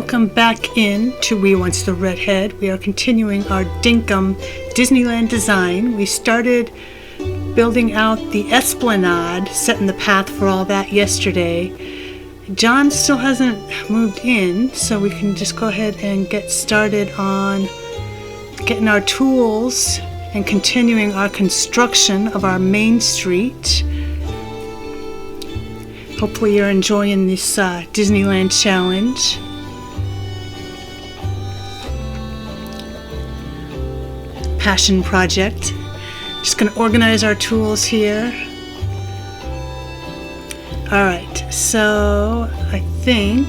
welcome back in to We Once the Redhead. We are continuing our Dinkum Disneyland design. We started building out the esplanade, setting the path for all that yesterday. John still hasn't moved in, so we can just go ahead and get started on getting our tools and continuing our construction of our main street. Hopefully you're enjoying this Disneyland challenge. Passion project. Just going to organize our tools here. Alright, so I think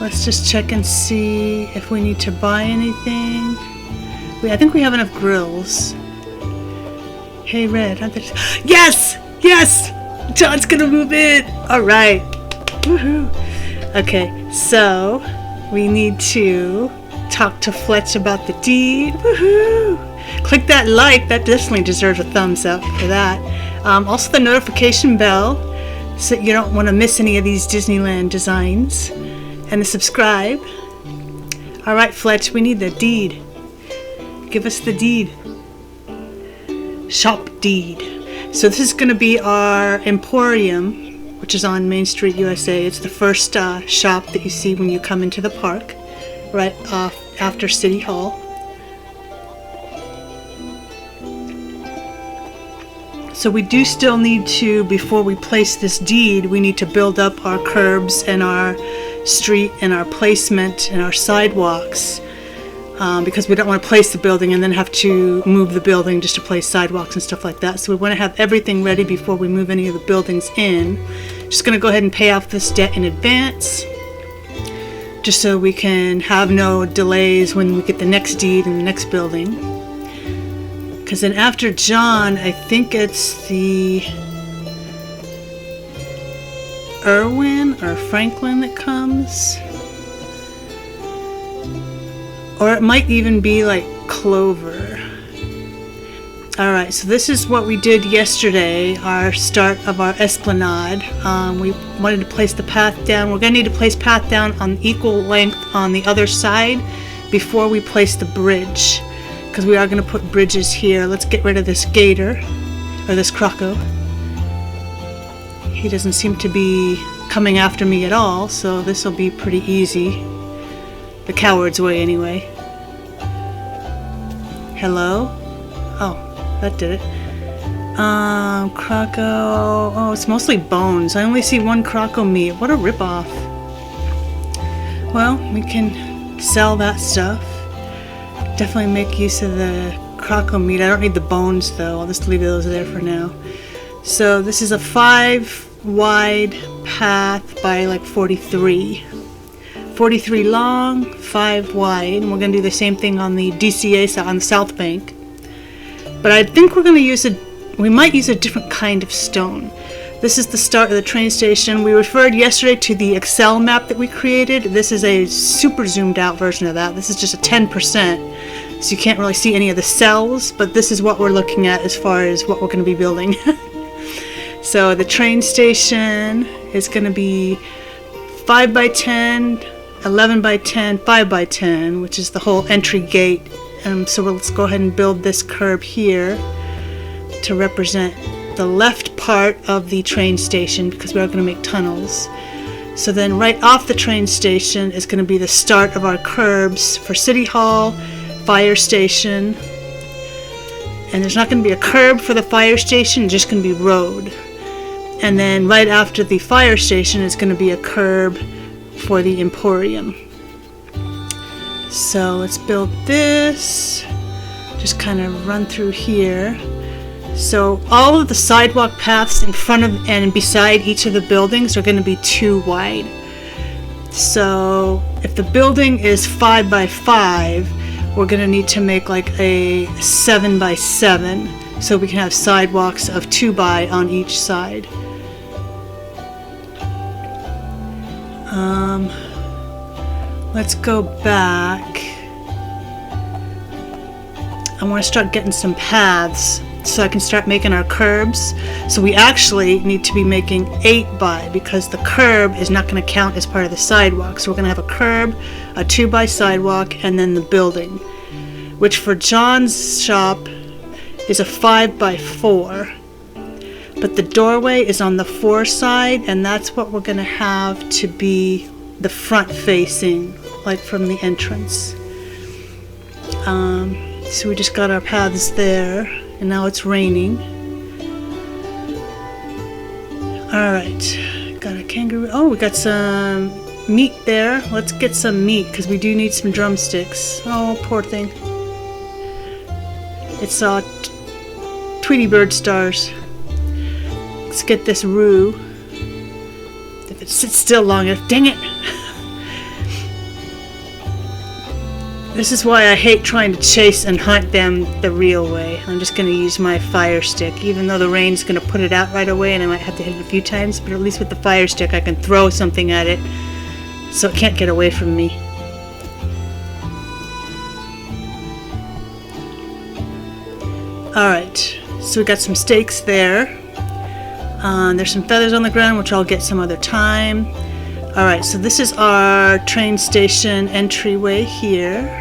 let's just check and see if we need to buy anything. I think we have enough grills. Hey Red, aren't there... Yes! Yes! John's gonna move in! Alright. Woohoo! Okay, so we need to talk to Fletch about the deed. Woohoo! Click that like, that definitely deserves a thumbs up for that. Also the notification bell, so you don't want to miss any of these Disneyland designs. And the subscribe. Alright Fletch, we need the deed. Give us the deed. Shop deed. So this is going to be our Emporium, which is on Main Street, USA. It's the first shop that you see when you come into the park, right off after City Hall. So we do still need to, before we place this deed, we need to build up our curbs and our street and our placement and our sidewalks. Because we don't want to place the building and then have to move the building just to place sidewalks and stuff like that. So we want to have everything ready before we move any of the buildings in. Just going to go ahead and pay off this debt in advance, just so we can have no delays when we get the next deed in the next building. Because then after John, I think it's the Irwin or Franklin that comes. Or it might even be like Clover. Alright, so this is what we did yesterday, our start of our esplanade. We wanted to place the path down. We're going to need to place path down on equal length on the other side before we place the bridge. Because we are going to put bridges here. Let's get rid of this gator, or this croco. He doesn't seem to be coming after me at all, so this will be pretty easy. The coward's way, anyway. Hello? Oh, that did it. Croco. Oh, it's mostly bones. I only see one croco meat. What a ripoff. Well, we can sell that stuff. Definitely make use of the croco meat. I don't need the bones, though. I'll just leave those there for now. So this is a 5 wide path by like 43. 43 long, 5 wide, and we're going to do the same thing on the DCA side, on the south bank. But I think we're going to use we might use a different kind of stone. This is the start of the train station. We referred yesterday to the Excel map that we created. This is a super zoomed out version of that. This is just a 10%, so you can't really see any of the cells, but this is what we're looking at as far as what we're going to be building. So the train station is going to be 5 by 10, 11 by 10, 5 by 10, which is the whole entry gate. So let's go ahead and build this curb here to represent the left part of the train station, because we are going to make tunnels. So then right off the train station is going to be the start of our curbs for City Hall, fire station. And there's not going to be a curb for the fire station, it's just going to be road. And then right after the fire station is going to be a curb for the Emporium. So let's build this. Just kind of run through here. So all of the sidewalk paths in front of and beside each of the buildings are going to be 2 wide. So if the building is 5 by 5, we're going to need to make like a 7 by 7, so we can have sidewalks of 2 by on each side. Let's go back. I want to start getting some paths so I can start making our curbs. So we actually need to be making 8x because the curb is not going to count as part of the sidewalk. So we're going to have a curb, a 2x sidewalk, and then the building, which for John's shop is a 5x4. But the doorway is on the 4 side, and that's what we're going to have to be the front facing, like from the entrance. So we just got our paths there, and now it's raining. Alright, got a kangaroo. Oh, we got some meat there. Let's get some meat because we do need some drumsticks. Oh, poor thing. It's Tweety Bird stars. Let's get this roux. If it sits still long enough, dang it! This is why I hate trying to chase and hunt them the real way. I'm just going to use my fire stick, even though the rain's going to put it out right away and I might have to hit it a few times, but at least with the fire stick I can throw something at it so it can't get away from me. Alright, so we got some steaks there. There's some feathers on the ground, which I'll get some other time. Alright, so this is our train station entryway here.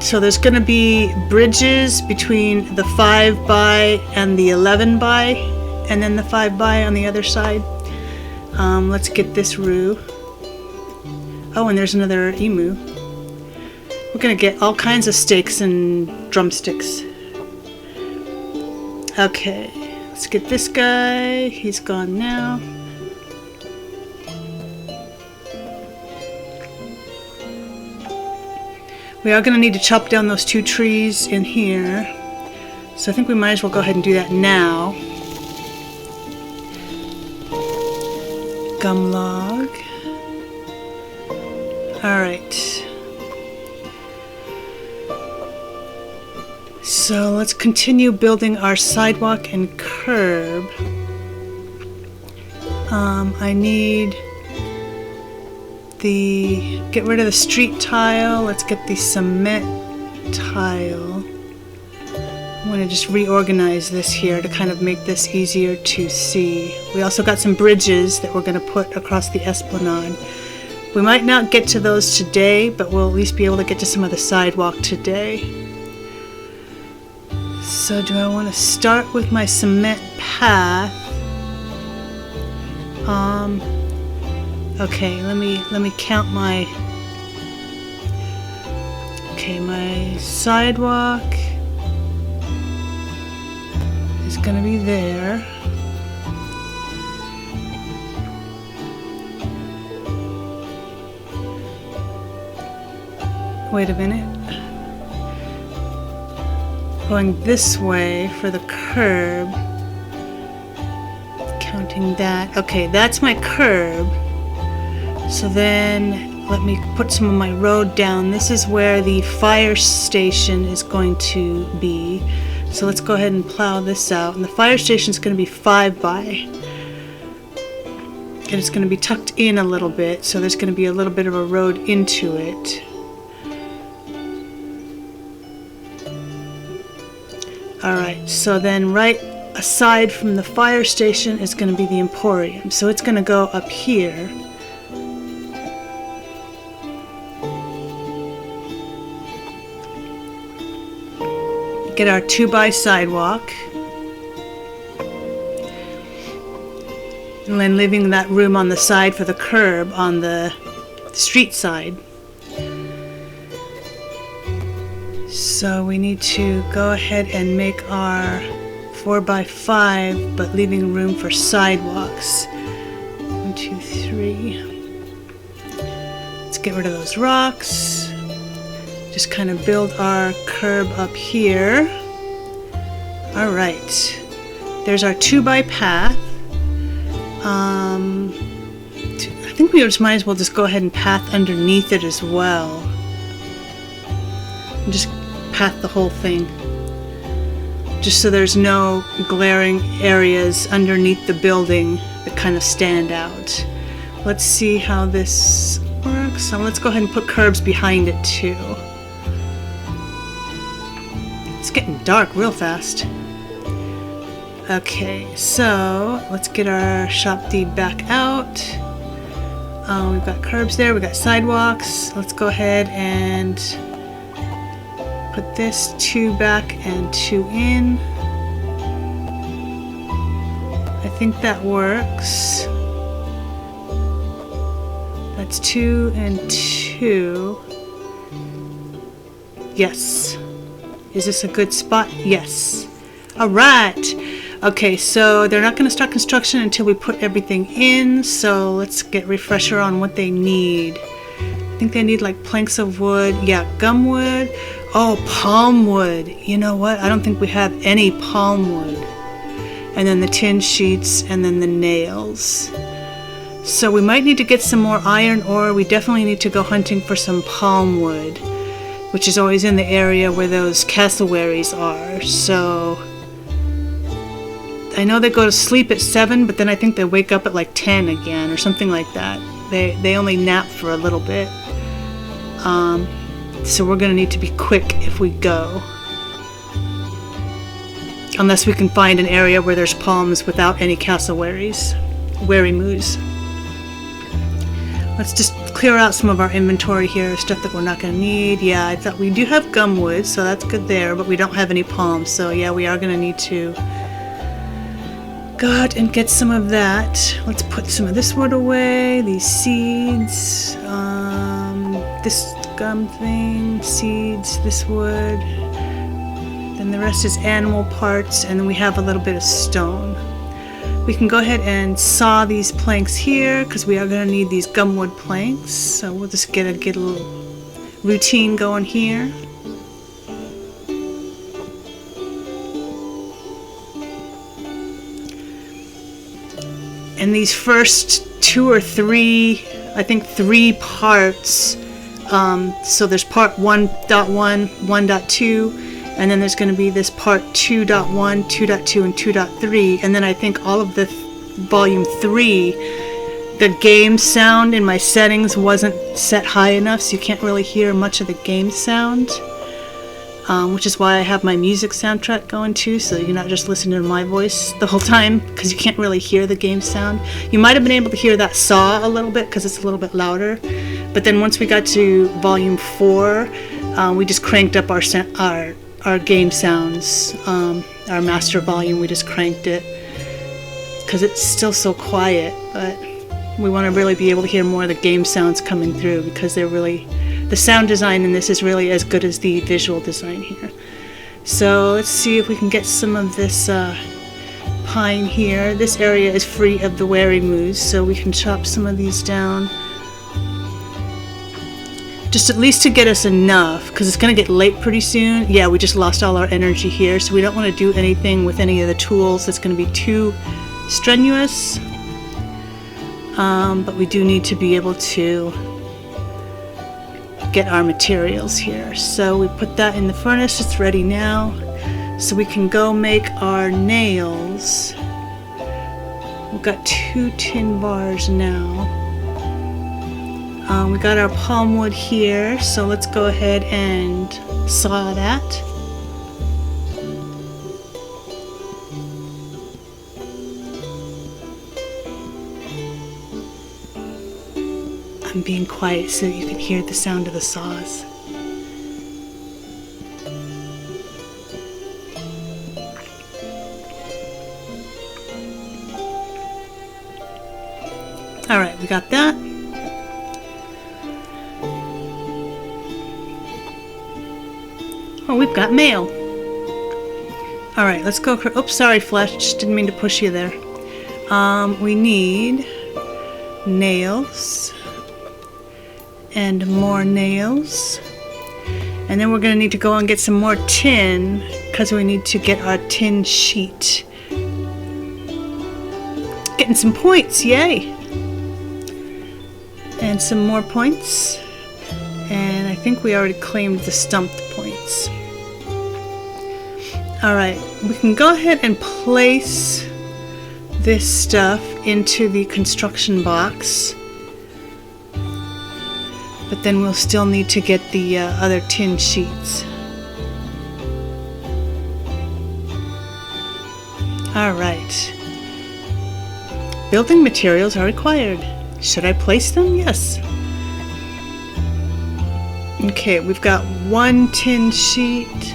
So there's going to be bridges between the 5x and the 11x, and then the 5x on the other side. Let's get this roux. Oh, and there's another emu. We're going to get all kinds of steaks and drumsticks. Okay, let's get this guy. He's gone now. We are going to need to chop down those 2 trees in here. So I think we might as well go ahead and do that now. Gum log. Alright. So let's continue building our sidewalk and curb. I need get rid of the street tile. Let's get the cement tile. I'm going to just reorganize this here to kind of make this easier to see. We also got some bridges that we're going to put across the esplanade. We might not get to those today, but we'll at least be able to get to some of the sidewalk today. So do I want to start with my cement path? Okay, let me count my... Okay, my sidewalk is gonna be there. Wait a minute. Going this way for the curb. Counting that. Okay, that's my curb. So then let me put some of my road down. This is where the fire station is going to be. So let's go ahead and plow this out. And the fire station is going to be 5x. And it's going to be tucked in a little bit. So there's going to be a little bit of a road into it. Alright, so then right aside from the fire station is going to be the Emporium. So it's going to go up here. Get our 2x sidewalk. And then leaving that room on the side for the curb on the street side. So we need to go ahead and make our 4x5, but leaving room for sidewalks. 1, 2, 3. Let's get rid of those rocks. Just kind of build our curb up here. Alright. There's our 2x path. I think we just might as well just go ahead and path underneath it as well. And just path the whole thing. Just so there's no glaring areas underneath the building that kind of stand out. Let's see how this works. So let's go ahead and put curbs behind it too. It's getting dark real fast. Okay, so let's get our shop deed back out. We've got curbs there, we've got sidewalks. Let's go ahead and put this 2 back and 2 in. I think that works. That's 2 and 2. Yes. Is this a good spot? Yes. Alright. Okay, so they're not going to start construction until we put everything in, so let's get a refresher on what they need. I think they need like planks of wood. Yeah, gum wood. Oh, palm wood. You know what? I don't think we have any palm wood. And then the tin sheets and then the nails. So we might need to get some more iron ore. We definitely need to go hunting for some palm wood, which is always in the area where those cassowaries are. So I know they go to sleep at 7, but then I think they wake up at like 10 again or something like that. They only nap for a little bit. So we're going to need to be quick if we go. Unless we can find an area where there's palms without any cassowaries. Wary-moos. Let's just clear out some of our inventory here, stuff that we're not going to need. Yeah, I thought we do have gumwood, so that's good there, but we don't have any palms, so yeah, we are going to need to go out and get some of that. Let's put some of this wood away, these seeds, this gum thing, seeds, this wood. Then the rest is animal parts, and then we have a little bit of stone. We can go ahead and saw these planks here because we are going to need these gumwood planks. So we'll just get a little routine going here. And these first 2 or 3, I think 3 parts. So there's part 1.1, 1.2. And then there's going to be this part 2.1, 2.2, and 2.3. And then I think all of the volume 3, the game sound in my settings wasn't set high enough, so you can't really hear much of the game sound. Which is why I have my music soundtrack going too, so you're not just listening to my voice the whole time, because you can't really hear the game sound. You might have been able to hear that saw a little bit, because it's a little bit louder. But then once we got to volume 4, we just cranked up our game sounds, our master volume. We just cranked it because it's still so quiet, but we want to really be able to hear more of the game sounds coming through, because they're really, the sound design in this is really as good as the visual design here. So let's see if we can get some of this pine here. This area is free of the wary-moos, so we can chop some of these down. Just at least to get us enough, because it's going to get late pretty soon. Yeah, we just lost all our energy here, so we don't want to do anything with any of the tools that's going to be too strenuous. But we do need to be able to get our materials here. So we put that in the furnace. It's ready now. So we can go make our nails. We've got 2 tin bars now. We got our palm wood here, so let's go ahead and saw that. I'm being quiet so you can hear the sound of the saws. Alright, we got that. Oh, we've got mail. Alright, let's go. Oops, sorry, Flesh. Didn't mean to push you there. We need nails. And more nails. And then we're going to need to go and get some more tin, because we need to get our tin sheet. Getting some points, yay! And some more points. And I think we already claimed the stumped points. Alright, we can go ahead and place this stuff into the construction box. But then we'll still need to get the other tin sheets. Alright. Building materials are required. Should I place them? Yes. Okay, we've got 1 tin sheet.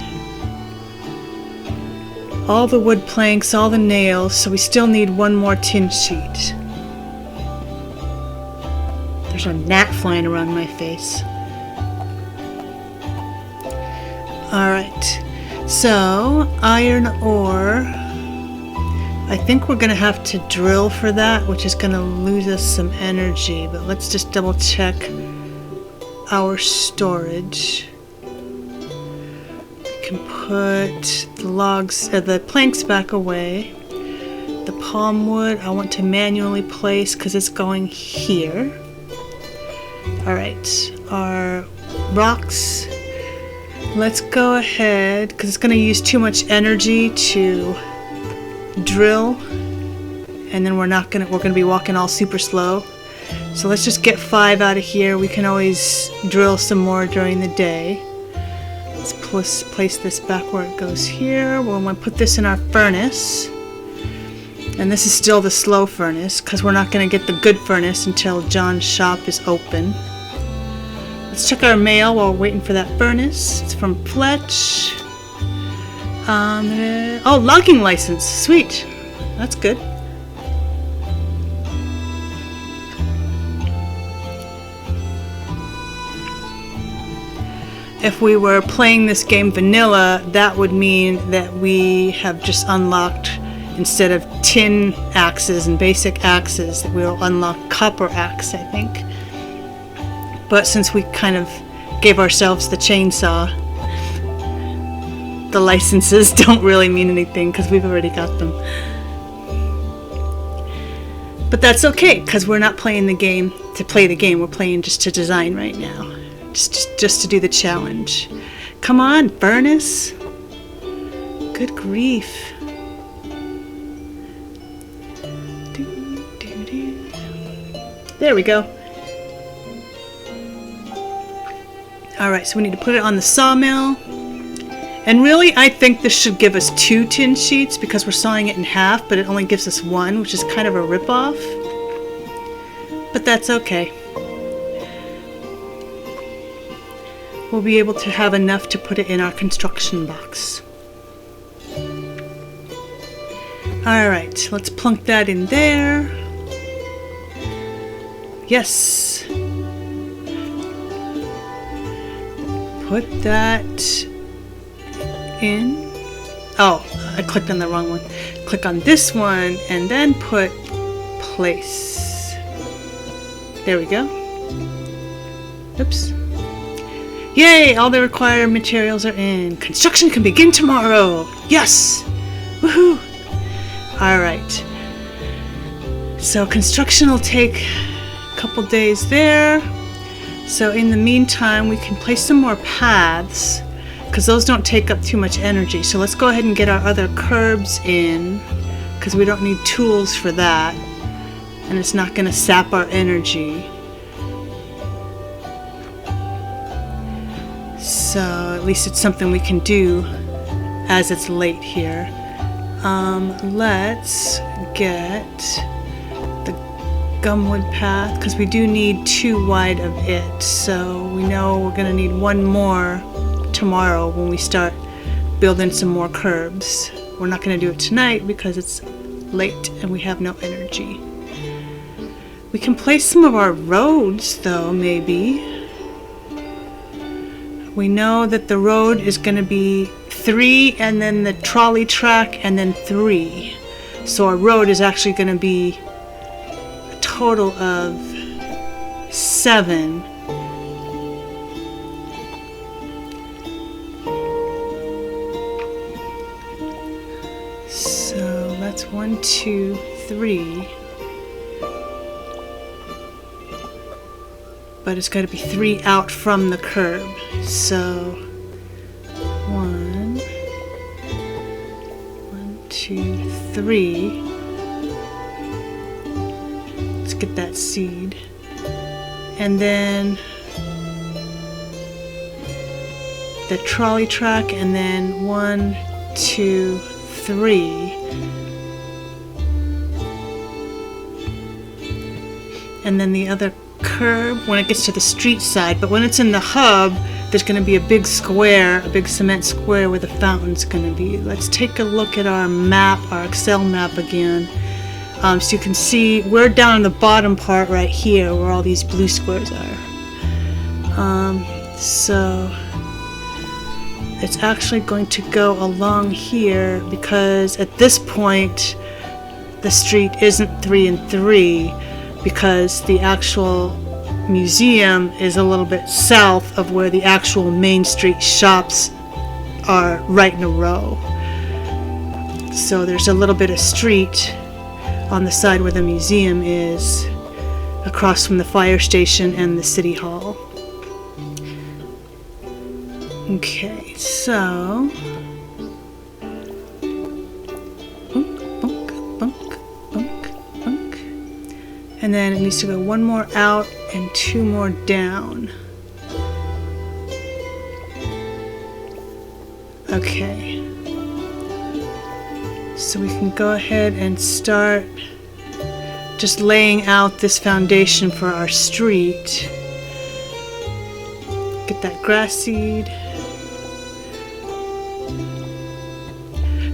All the wood planks, all the nails, so we still need 1 more tin sheet. There's a gnat flying around my face. Alright, so iron ore. I think we're going to have to drill for that, which is going to lose us some energy, but let's just double check our storage. We can put the logs, the planks back away. The palm wood I want to manually place because it's going here. Alright, our rocks. Let's go ahead, because it's going to use too much energy to drill, and then we're going to be walking all super slow. So let's just get 5 out of here. We can always drill some more during the day. Let's place this back where it goes here. We're going to put this in our furnace, and this is still the slow furnace because we're not going to get the good furnace until John's shop is open. Let's check our mail while we're waiting for that furnace. It's from Fletch. Oh, logging license. Sweet. That's good. If we were playing this game vanilla, that would mean that we have just unlocked, instead of tin axes and basic axes, that we'll unlock copper axe, I think. But since we kind of gave ourselves the chainsaw, the licenses don't really mean anything because we've already got them. But that's okay, because we're not playing the game to play the game. We're playing just to design right now. Just to do the challenge. Come on, furnace. Good grief. There we go. Alright, so we need to put it on the sawmill. And really, I think this should give us 2 tin sheets because we're sawing it in half, but it only gives us 1, which is kind of a ripoff. But that's okay. We'll be able to have enough to put it in our construction box. Alright, let's plunk that in there. Yes. Put that in. Oh, I clicked on the wrong one. Click on this one and then put place. There we go. Oops. Yay! All the required materials are in. Construction can begin tomorrow. Yes! Woohoo! Alright. So construction will take a couple days there. So in the meantime, we can place some more paths, because those don't take up too much energy. So let's go ahead and get our other curbs in, because we don't need tools for that, and it's not going to sap our energy. So at least it's something we can do as it's late here. Let's get the gumwood path, because we do need 2 wide of it. So we know we're going to need 1 more tomorrow when we start building some more curbs. We're not going to do it tonight because it's late and we have no energy. We can place some of our roads though, maybe. We know that the road is going to be 3 and then the trolley track and then 3. So our road is actually going to be a total of 7. So that's 1, 2, 3. But it's got to be 3 out from the curb. So 1, 2, 3. Let's get that seed. And then the trolley track, and then 1, 2, 3. and then the other curb when it gets to the street side. But when it's in the hub, there's going to be a big square, a big cement square where the fountain's going to be. Let's take a look at our map, our Excel map again. So you can see we're down in the bottom part right here where all these blue squares are. So it's actually going to go along here because at this point the street isn't 3 and 3 because the actual museum is a little bit south of where the actual Main Street shops are, right in a row. So there's a little bit of street on the side where the museum is, across from the fire station and the city hall. Okay, so bunk, bunk, bunk, bunk. And then it needs to go one more out and 2 more down. Okay. So we can go ahead and start just laying out this foundation for our street. Get that grass seed.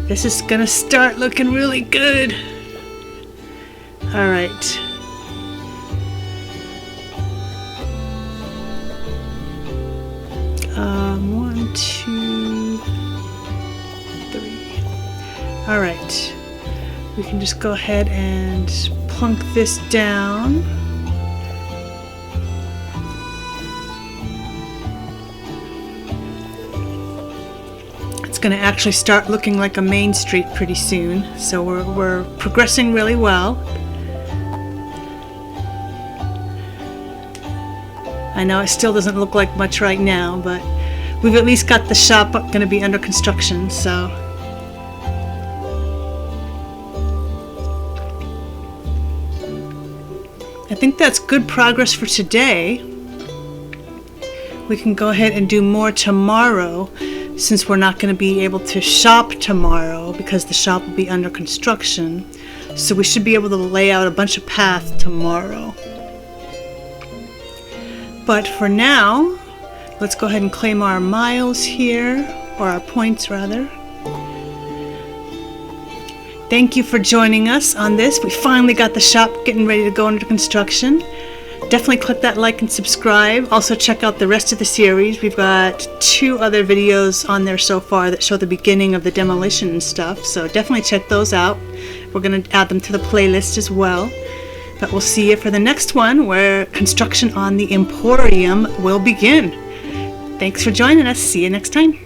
This is gonna start looking really good. All right. One, two, three. All right. We can just go ahead and plunk this down. It's going to actually start looking like a main street pretty soon, so we're progressing really well. I know it still doesn't look like much right now, but we've at least got the shop going to be under construction, so. I think that's good progress for today. We can go ahead and do more tomorrow, since we're not going to be able to shop tomorrow because the shop will be under construction. So we should be able to lay out a bunch of paths tomorrow. But for now, let's go ahead and claim our miles here, or our points rather. Thank you for joining us on this. We finally got the shop getting ready to go under construction. Definitely click that like and subscribe. Also check out the rest of the series. We've got 2 other videos on there so far that show the beginning of the demolition and stuff. So definitely check those out. We're going to add them to the playlist as well. But we'll see you for the next one where construction on the Emporium will begin. Thanks for joining us. See you next time.